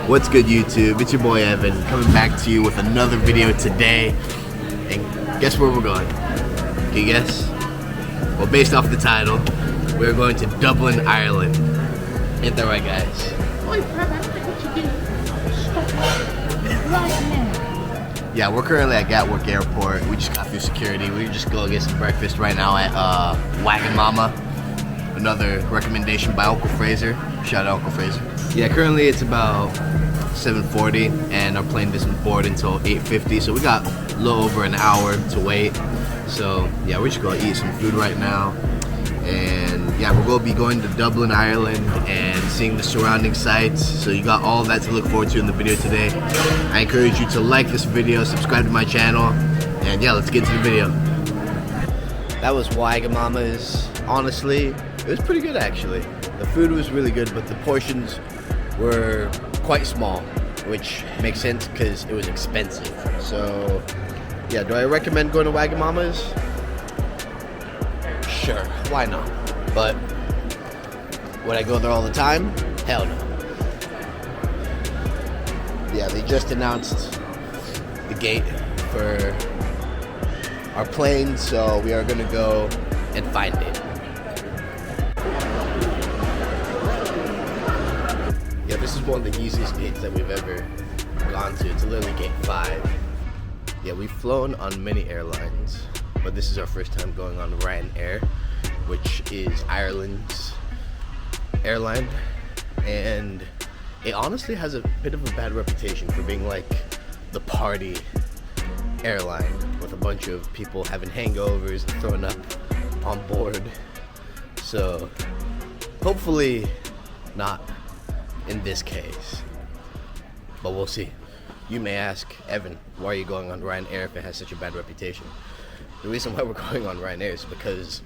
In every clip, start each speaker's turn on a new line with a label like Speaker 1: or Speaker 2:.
Speaker 1: What's good, YouTube? It's your boy Evan coming back to you with another video today. And guess where we're going? Can you guess? Well, based off the title, we're going to Dublin, Ireland. Ain't that right, guys?
Speaker 2: Oi, brother, I think what you do. Stop right now.
Speaker 1: Yeah, we're currently at Gatwick Airport. We just got through security. We just go get some breakfast right now at Wagon Mama. Another recommendation by Uncle Fraser. Shout out Uncle Fraser. Yeah, currently it's about 7:40 and our plane doesn't board until 8:50, so we got a little over an hour to wait. So yeah, we're just gonna eat some food right now. And yeah, we're gonna be going to Dublin, Ireland and seeing the surrounding sites. So you got all of that to look forward to in the video today. I encourage you to like this video, subscribe to my channel, and yeah, let's get to the video. That was Wagon Mama's. Honestly, it was pretty good actually. The food was really good, but the portions were quite small, which makes sense because it was expensive. So yeah, do I recommend going to Wagon Mama's? Sure, why not? But would I go there all the time? Hell no. Yeah, they just announced the gate for our plane, so we are gonna go and find it. Yeah, this is one of the easiest gates that we've ever gone to. It's literally gate 5. Yeah, we've flown on many airlines, but this is our first time going on Ryanair, which is Ireland's airline, and it honestly has a bit of a bad reputation for being like the party airline with a bunch of people having hangovers and throwing up on board. So hopefully not in this case, but we'll see. You may ask, Evan, why are you going on Ryanair if it has such a bad reputation? The reason why we're going on Ryanair is because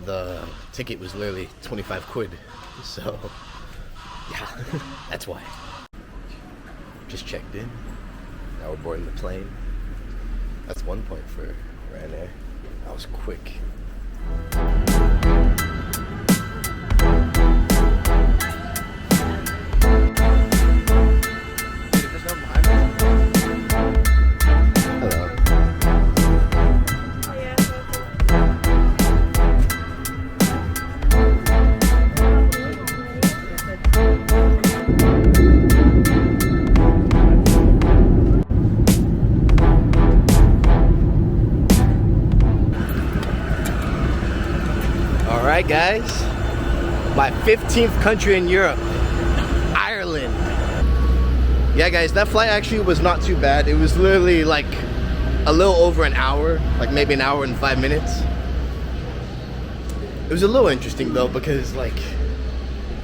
Speaker 1: the ticket was literally 25 quid. So, yeah, that's why. Just checked in. Now we're boarding the plane. That's 1 point for Ryanair. That was quick. Alright guys, my 15th country in Europe, Ireland. Yeah guys, that flight actually was not too bad. It was literally like a little over an hour, like maybe an hour and 5 minutes. It was a little interesting though, because like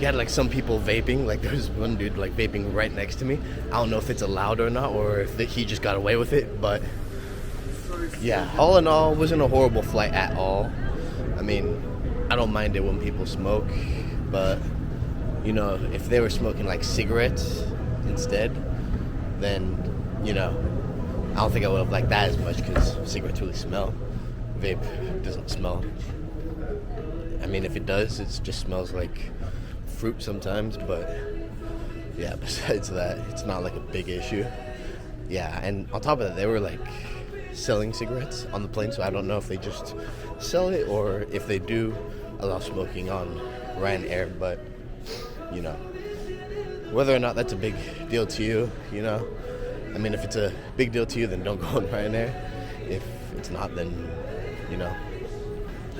Speaker 1: you had like some people vaping. Like there was one dude like vaping right next to me. I don't know if it's allowed or not, or if he just got away with it, but yeah, all in all, it wasn't a horrible flight at all. I mean, I don't mind it when people smoke, but you know, if they were smoking like cigarettes instead, then you know, I don't think I would have liked that as much, because cigarettes really smell. Vape doesn't smell. I mean, if it does, it just smells like fruit sometimes, but yeah, besides that, it's not like a big issue. Yeah, and on top of that, they were like selling cigarettes on the plane, so I don't know if they just sell it or if they do allow smoking on Ryanair, but you know, whether or not that's a big deal to you, you know, I mean, if it's a big deal to you, then don't go on Ryanair. If it's not, then you know,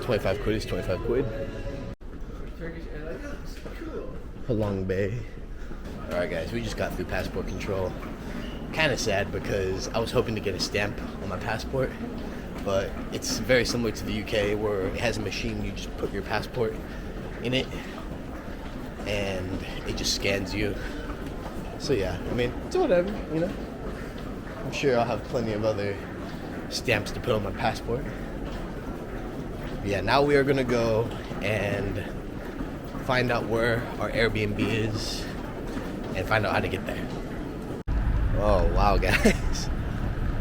Speaker 1: 25 quid is 25 quid. Halong Bay. Alright guys, we just got through passport control. Kind of sad because I was hoping to get a stamp on my passport, but it's very similar to the UK where it has a machine. You just put your passport in it and it just scans you. So yeah, I mean, it's whatever, you know. I'm sure I'll have plenty of other stamps to put on my passport. But yeah, now we are gonna go and find out where our Airbnb is and find out how to get there. Oh wow guys,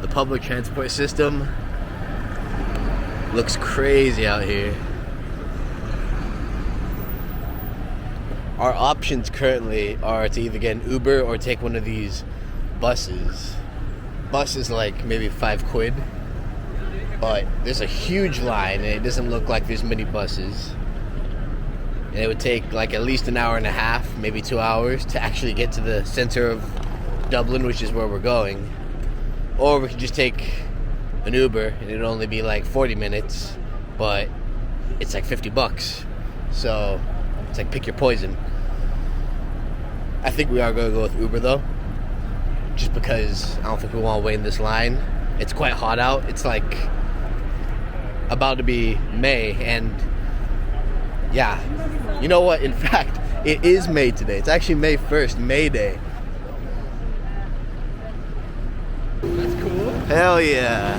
Speaker 1: the public transport system looks crazy out here. our options currently are to either get an Uber or take one of these buses. Bus is like maybe £5, but there's a huge line and it doesn't look like there's many buses. And it would take like at least an hour and a half, maybe 2 hours, to actually get to the center of Dublin, which is where we're going. Or we could just take an Uber and it'd only be like 40 minutes, but it's like $50. So it's like pick your poison. I think we are going to go with Uber though, just because I don't think we want to wait in this line. It's quite hot out. It's like about to be May, and yeah, you know what? In fact, it is May today. It's actually May 1st, May Day. That's cool. Hell yeah.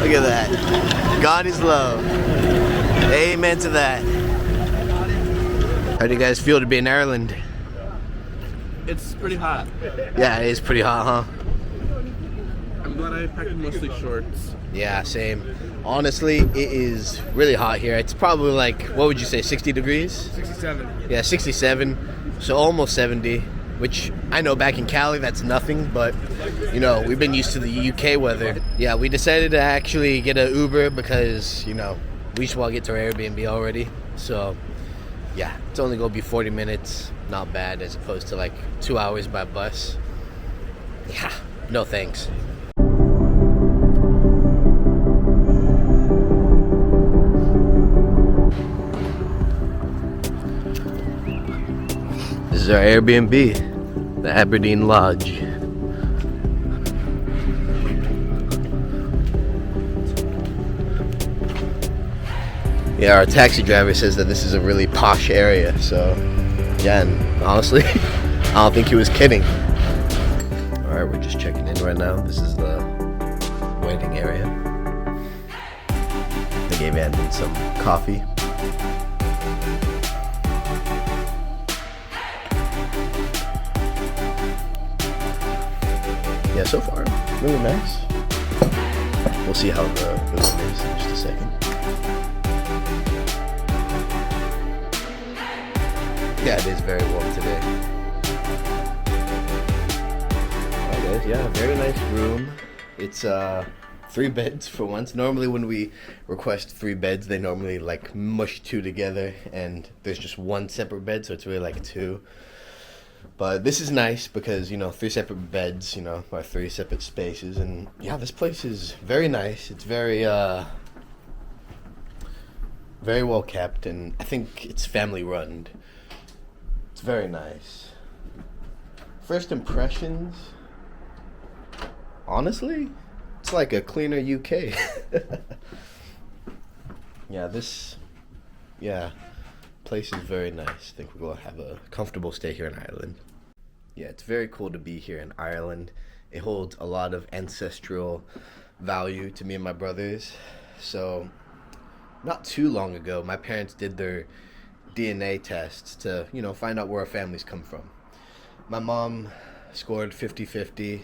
Speaker 1: Look at that. God is love. Amen to that. How do you guys feel to be in Ireland?
Speaker 3: It's pretty hot.
Speaker 1: Yeah, it is pretty hot, huh?
Speaker 3: I'm glad I packed mostly shorts.
Speaker 1: Yeah, same. Honestly, it is really hot here. It's probably like, what would you say, 60 degrees?
Speaker 3: 67.
Speaker 1: Yeah, 67. So almost 70, which I know back in Cali that's nothing, but you know, we've been used to the UK weather. Yeah, we decided to actually get an Uber because, you know, we just want to get to our Airbnb already. So yeah, it's only going to be 40 minutes. Not bad, as opposed to like 2 hours by bus. Yeah, no thanks. This is our Airbnb, the Aberdeen Lodge. Yeah, our taxi driver says that this is a really posh area, so yeah, and honestly, I don't think he was kidding. Alright, we're just checking in right now. This is the waiting area. They gave Anton some coffee. Yeah, so far, really nice. We'll see how the room is in just a second. Yeah, it is very warm today. Alright guys, yeah, very nice room. It's 3 beds for once. Normally when we request 3 beds, they normally like mush 2 together and there's just 1 separate bed, so it's really like 2. But this is nice because, you know, 3 separate beds, you know, or 3 separate spaces. And yeah, this place is very nice. It's very well kept, and I think it's family run. It's very nice. First impressions, honestly, it's like a cleaner UK. Yeah, place is very nice. I think we're gonna have a comfortable stay here in Ireland. Yeah, it's very cool to be here in Ireland. It holds a lot of ancestral value to me and my brothers. So, not too long ago, my parents did their DNA tests to, you know, find out where our families come from. My mom scored 50-50,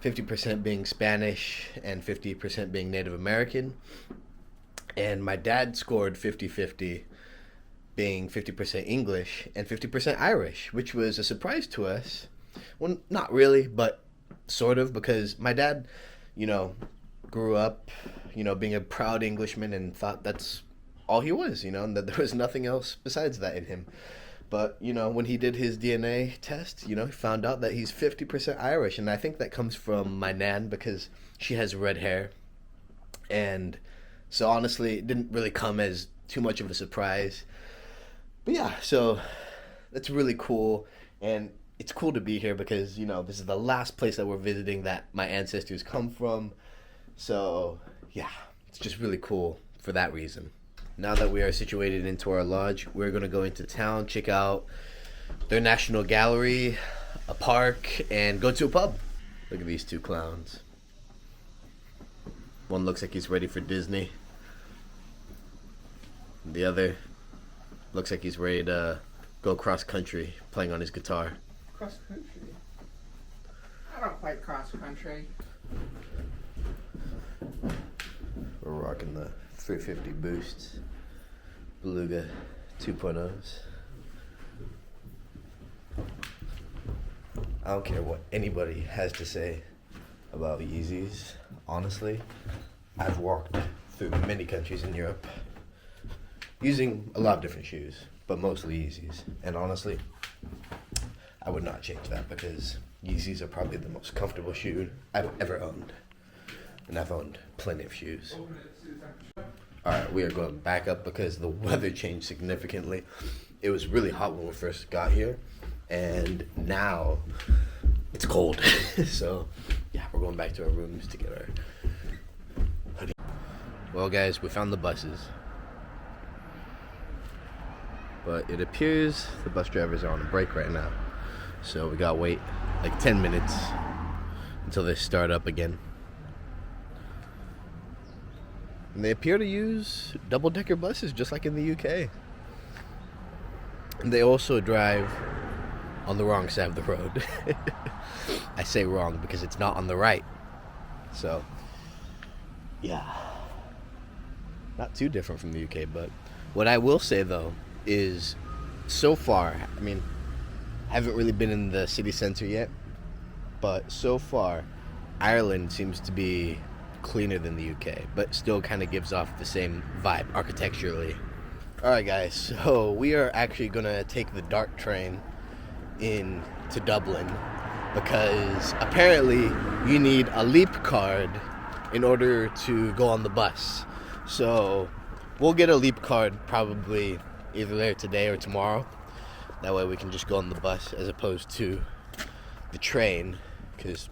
Speaker 1: 50% being Spanish and 50% being Native American. And my dad scored 50-50, being 50% English and 50% Irish, which was a surprise to us. Well, not really, but sort of, because my dad, you know, grew up, you know, being a proud Englishman and thought that's all he was, you know, and that there was nothing else besides that in him. But, you know, when he did his DNA test, you know, he found out that he's 50% Irish. And I think that comes from my nan because she has red hair. And so honestly, it didn't really come as too much of a surprise. But yeah, so that's really cool. And it's cool to be here because, you know, this is the last place that we're visiting that my ancestors come from. So yeah, it's just really cool for that reason. Now that we are situated into our lodge, we're going to go into town, check out their National Gallery, a park, and go to a pub. Look at these 2 clowns. One looks like he's ready for Disney. The other looks like he's ready to go cross country, playing on his guitar.
Speaker 2: Cross country? I don't play cross country.
Speaker 1: We're rocking the 350 boosts, Beluga 2.0s. I don't care what anybody has to say about Yeezys. Honestly, I've walked through many countries in Europe using a lot of different shoes, but mostly Yeezys. And honestly, I would not change that because Yeezys are probably the most comfortable shoe I've ever owned. And I've owned plenty of shoes. Alright, we are going back up because the weather changed significantly. It was really hot when we first got here, and now it's cold. So, yeah, we're going back to our rooms to get our hoodie. Well, guys, we found the buses. But it appears the bus drivers are on a break right now. So we gotta wait like 10 minutes until they start up again. And they appear to use double-decker buses just like in the UK. And they also drive on the wrong side of the road. I say wrong because it's not on the right. So, yeah. Not too different from the UK, but what I will say though is so far, I mean, haven't really been in the city center yet, but so far, Ireland seems to be cleaner than the UK, but still kind of gives off the same vibe architecturally. Alright guys, so we are actually gonna take the DART train in to Dublin because apparently you need a leap card in order to go on the bus. So we'll get a leap card probably either later today or tomorrow. That way we can just go on the bus as opposed to the train because,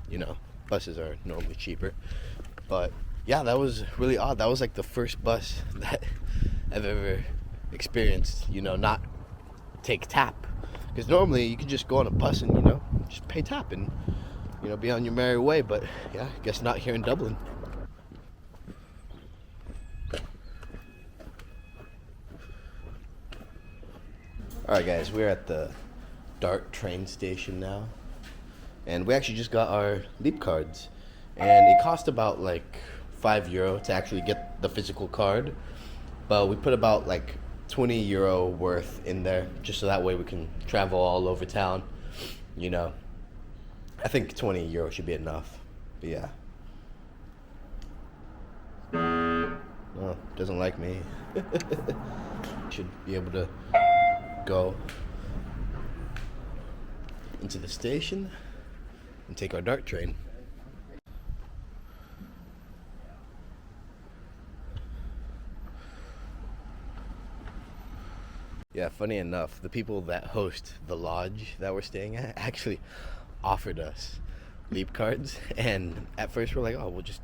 Speaker 1: you know, buses are normally cheaper. But yeah, that was really odd. That was like the first bus that I've ever experienced, you know, not take tap. Because normally you could just go on a bus and, you know, just pay tap and, you know, be on your merry way. But yeah, I guess not here in Dublin. Alright guys, we're at the DART train station now. And we actually just got our leap cards. And it cost about like €5 to actually get the physical card. But we put about like €20 worth in there just so that way we can travel all over town. You know, I think €20 should be enough. But yeah. Oh, doesn't like me. Should be able to go into the station and take our DART train. Yeah, funny enough, the people that host the lodge that we're staying at actually offered us leap cards, and at first we're like, oh, we'll just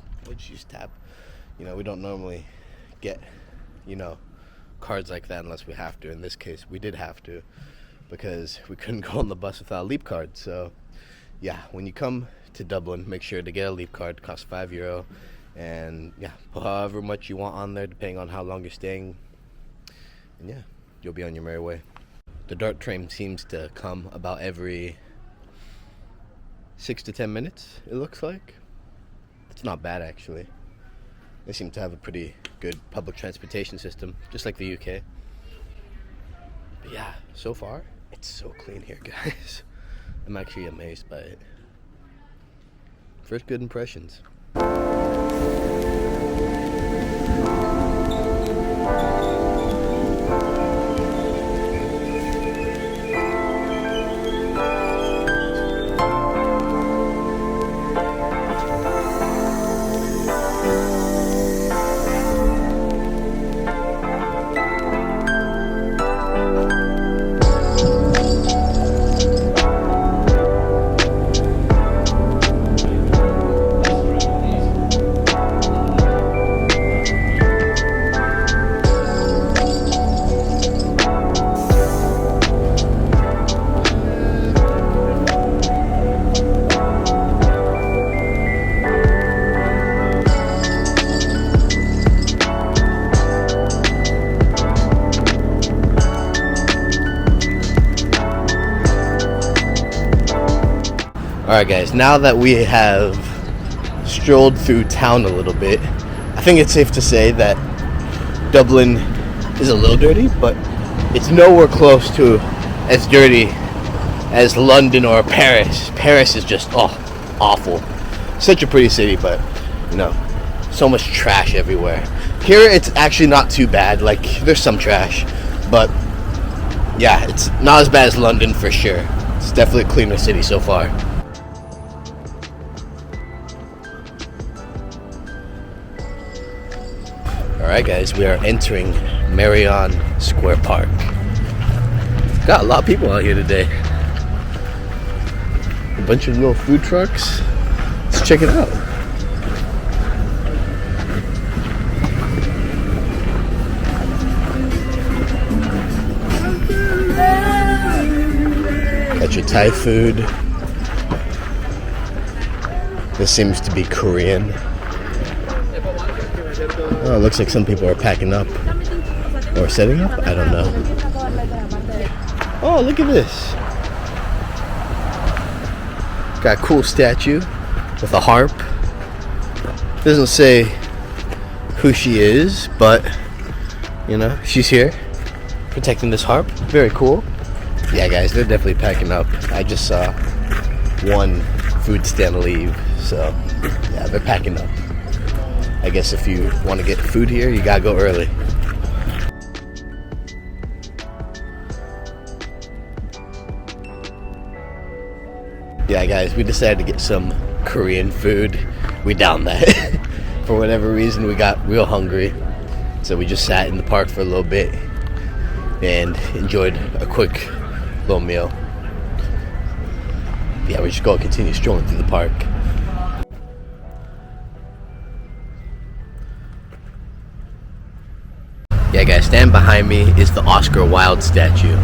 Speaker 1: use tap. You know, we don't normally get, you know, cards like that unless we have to. In this case, we did have to because we couldn't go on the bus without a leap card. So yeah, when you come to Dublin, make sure to get a leap card. It costs €5, and yeah, put however much you want on there depending on how long you're staying, and yeah, you'll be on your merry way. The DART train seems to come about every 6 to 10 minutes, it looks like. It's not bad actually. They seem to have a pretty good public transportation system, just like the UK. But yeah, so far, it's so clean here, guys. I'm actually amazed by it. First good impressions. Alright guys, now that we have strolled through town a little bit, I think it's safe to say that Dublin is a little dirty, but it's nowhere close to as dirty as London or Paris. Paris is just awful. Such a pretty city, but you know, so much trash everywhere. Here it's actually not too bad. Like, there's some trash, but yeah, it's not as bad as London for sure. It's definitely a cleaner city so far. Alright guys, we are entering Marion Square Park. Got a lot of people out here today. A bunch of little food trucks. Let's check it out. Got your Thai food. This seems to be Korean. Oh, it looks like some people are packing up or setting up. I don't know. Oh, look at this. Got a cool statue with a harp. Doesn't say who she is, but you know, she's here protecting this harp. Very cool. Yeah, guys, they're definitely packing up. I just saw one food stand leave, so yeah, they're packing up. I guess if you want to get food here, you gotta go early. Yeah, guys, we decided to get some Korean food. We downed that. For whatever reason, we got real hungry. So we just sat in the park for a little bit and enjoyed a quick little meal. Yeah, we just go continue strolling through the park. Yeah, guys, stand behind me is the Oscar Wilde statue.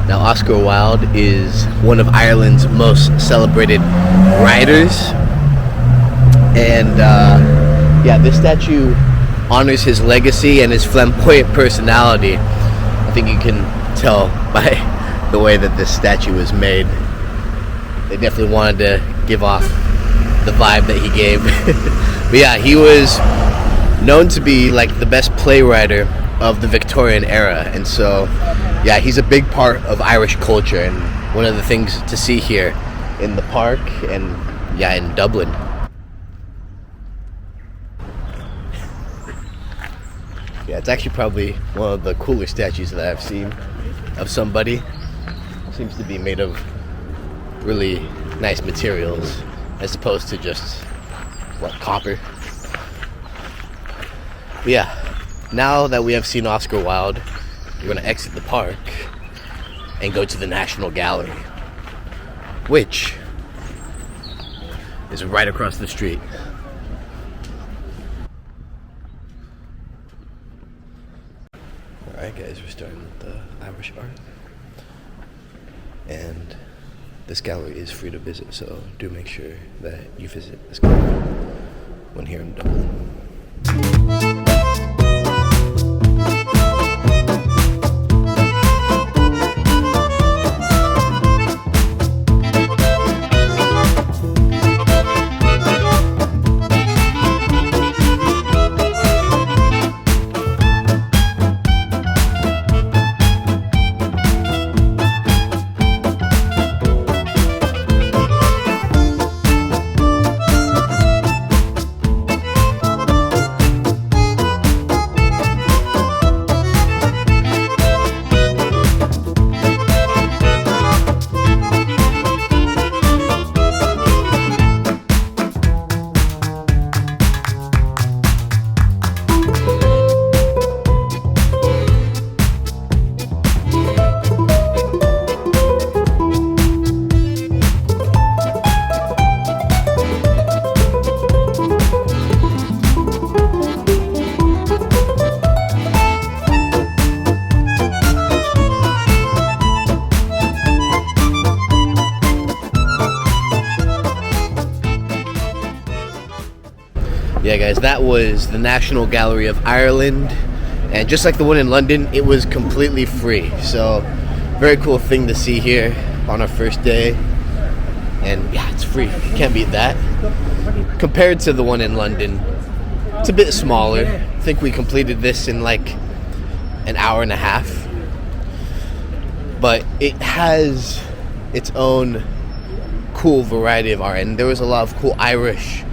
Speaker 1: Now, Oscar Wilde is one of Ireland's most celebrated writers. And, yeah, this statue honors his legacy and his flamboyant personality. I think you can tell by the way that this statue was made. They definitely wanted to give off the vibe that he gave. But yeah, he was known to be like the best playwright of the Victorian era, and so yeah, he's a big part of Irish culture and one of the things to see here in the park and yeah, in Dublin. Yeah, it's actually probably one of the cooler statues that I've seen of somebody. Seems to be made of really nice materials as opposed to just copper. But yeah, now that we have seen Oscar Wilde, we're going to exit the park and go to the National Gallery, which is right across the street. Alright guys, we're starting with the Irish art. And this gallery is free to visit, so do make sure that you visit this gallery when here in Dublin. Yeah guys, that was the National Gallery of Ireland, and just like the one in London, it was completely free. So very cool thing to see here on our first day, and yeah, it's free. Can't beat that. Compared to the one in London, it's a bit smaller. I think we completed this in like an hour and a half, but it has its own cool variety of art, and there was a lot of cool Irish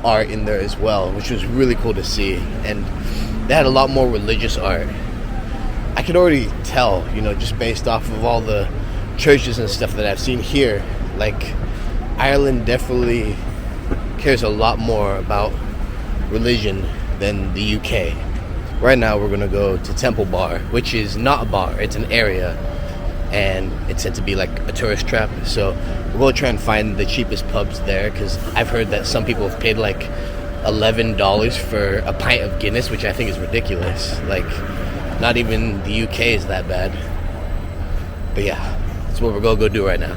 Speaker 1: art in there as well, which was really cool to see. And they had a lot more religious art. I could already tell, just based off of all the churches and stuff that I've seen here, like Ireland definitely cares a lot more about religion than the UK. Right now we're gonna go to Temple Bar, which is not a bar, it's an area, and it's said to be like a tourist trap. So we're gonna try and find the cheapest pubs there, because I've heard that some people have paid like $11 for a pint of Guinness, which I think is ridiculous. Like, not even the UK is that bad. But yeah, that's what we're gonna go do right now.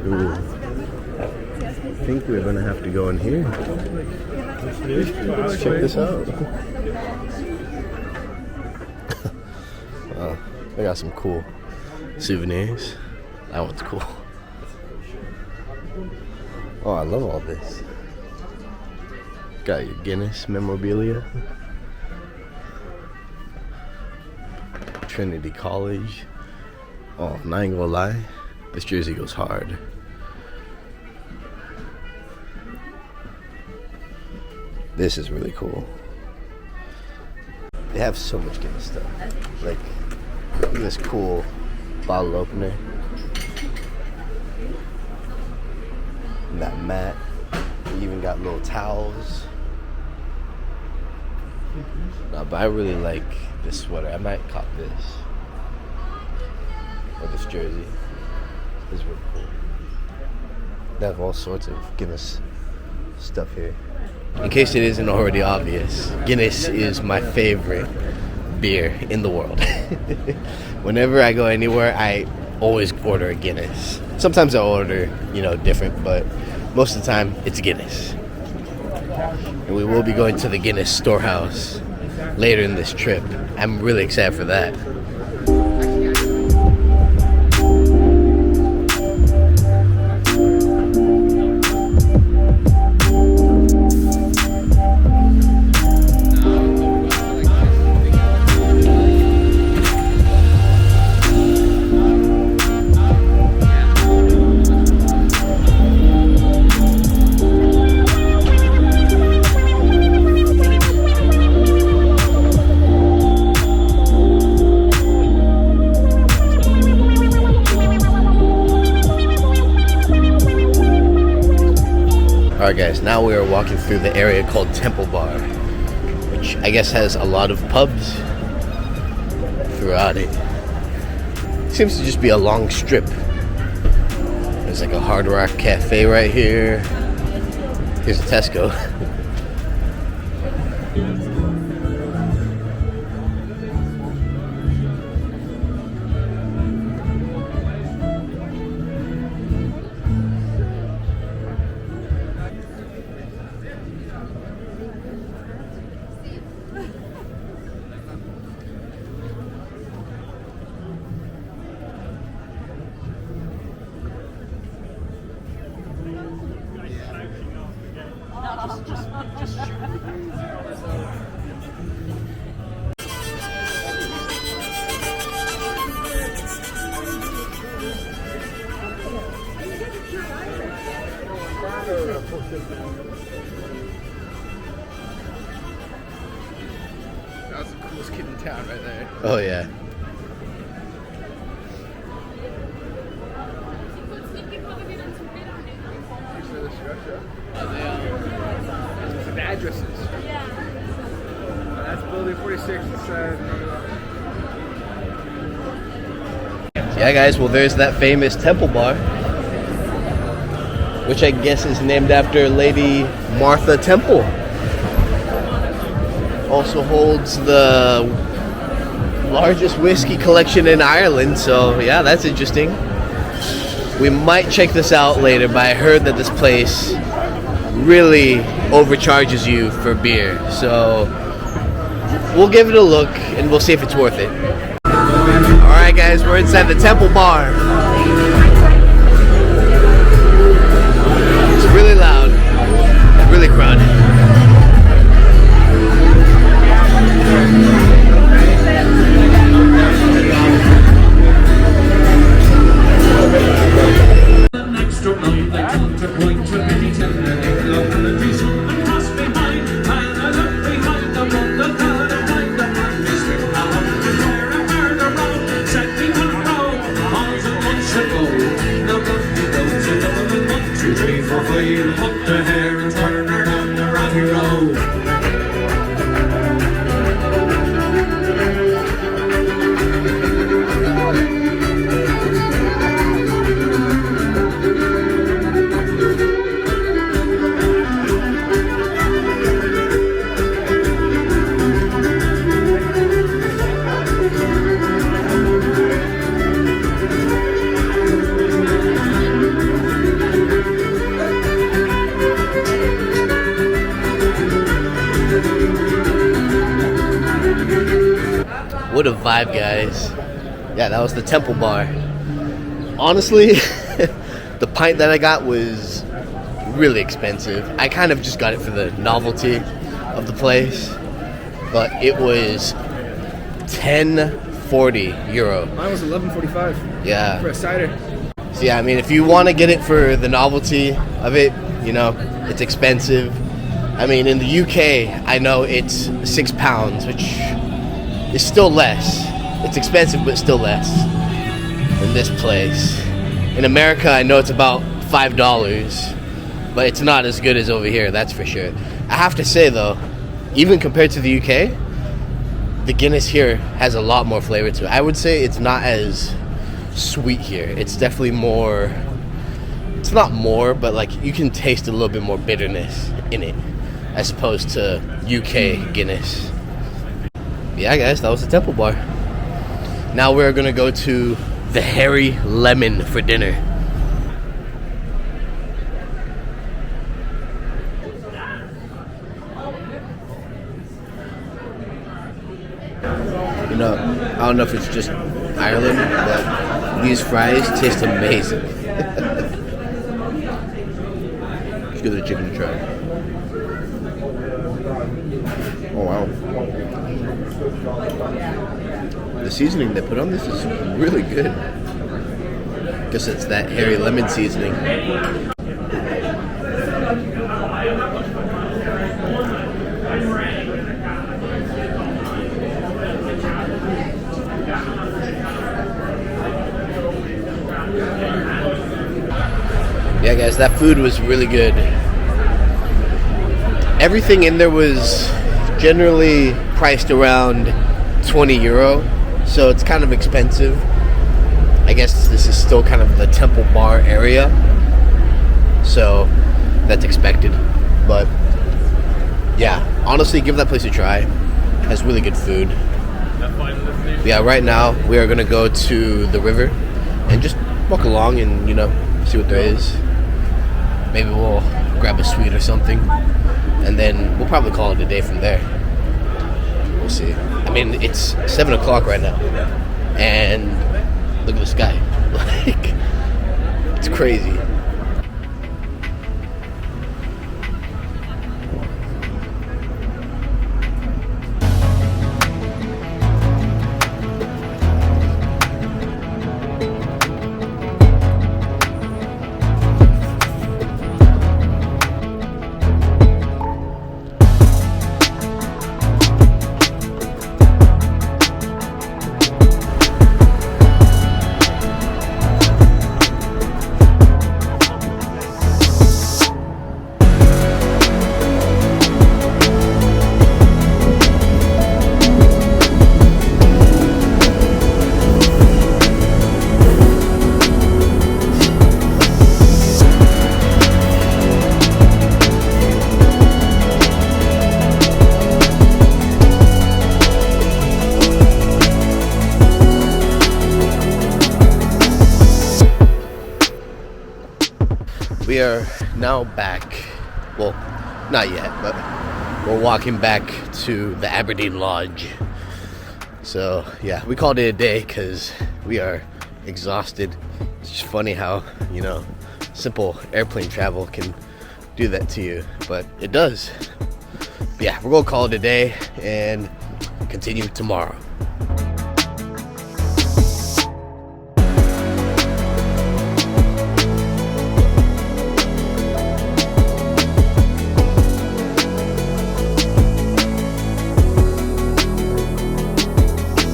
Speaker 1: Ooh. I think we're gonna have to go in here. Let's check this out. Wow, they got some cool souvenirs. That one's cool. Oh, I love all this. Got your Guinness memorabilia. Trinity College. Oh, I ain't gonna lie, this jersey goes hard. This is really cool. They have so much Guinness stuff. Like, look at this cool bottle opener. And that mat. You even got little towels. No, but I really like this sweater. I might cop this. Or this jersey. This is really cool. They have all sorts of Guinness stuff here. In case it isn't already obvious, Guinness is my favorite beer in the world. Whenever I go anywhere, I always order a Guinness. Sometimes I order, different, but most of the time it's Guinness. And we will be going to the Guinness storehouse later in this trip. I'm really excited for that. Alright guys, now we are walking through the area called Temple Bar, which I guess has a lot of pubs throughout it. Seems to just be a long strip. There's like a Hard Rock Cafe right here. Here's a Tesco.
Speaker 3: That's the coolest kid in town right there.
Speaker 1: Oh yeah.
Speaker 3: The addresses. That's building 46.
Speaker 1: Yeah guys, well there's that famous Temple Bar, which I guess is named after Lady Martha Temple. Also holds the largest whiskey collection in Ireland, so yeah, that's interesting. We might check this out later, but I heard that this place really overcharges you for beer, so we'll give it a look and we'll see if it's worth it. Alright guys, we're inside the Temple Bar. It's really loud, really crowded. Five Guys. Yeah, that was the Temple Bar. Honestly, the pint that I got was really expensive. I kind of just got it for the novelty of the place, but it was €10.40.
Speaker 4: Mine was $11.45.
Speaker 1: Yeah.
Speaker 4: For a cider.
Speaker 1: So yeah, I mean, if you want to get it for the novelty of it, you know, it's expensive. I mean, in the UK, I know it's £6, which is still less. It's expensive, but still less than this place. In America, I know it's about $5, but it's not as good as over here, that's for sure. I have to say, though, even compared to the UK, the Guinness here has a lot more flavor to it. I would say it's not as sweet here. It's definitely more, it's not more, but like you can taste a little bit more bitterness in it as opposed to UK Guinness. Yeah, guys, that was the Temple Bar. Now we're gonna go to the Hairy Lemon for dinner. You know, I don't know if it's just Ireland, but these fries taste amazing. Let's give the chicken a try. Oh wow. The seasoning they put on this is really good. Guess it's that hairy lemon seasoning. Yeah, guys, that food was really good. Everything in there was generally priced around €20, so it's kind of expensive. I guess this is still kind of the Temple Bar area, so that's expected. But yeah, honestly, give that place a try. It has really good food. Yeah, right now we are gonna go to the river and just walk along and, you know, see what there is. Maybe we'll grab a sweet or something, and then we'll probably call it a day from there. We'll see. I mean, it's 7 o'clock right now, and look at the sky. Like, it's crazy. We are now back, well, not yet, but we're walking back to the Aberdeen Lodge. So yeah, we called it a day because we are exhausted. It's just funny how, you know, simple airplane travel can do that to you, but it does. But yeah, we're gonna call it a day and continue tomorrow.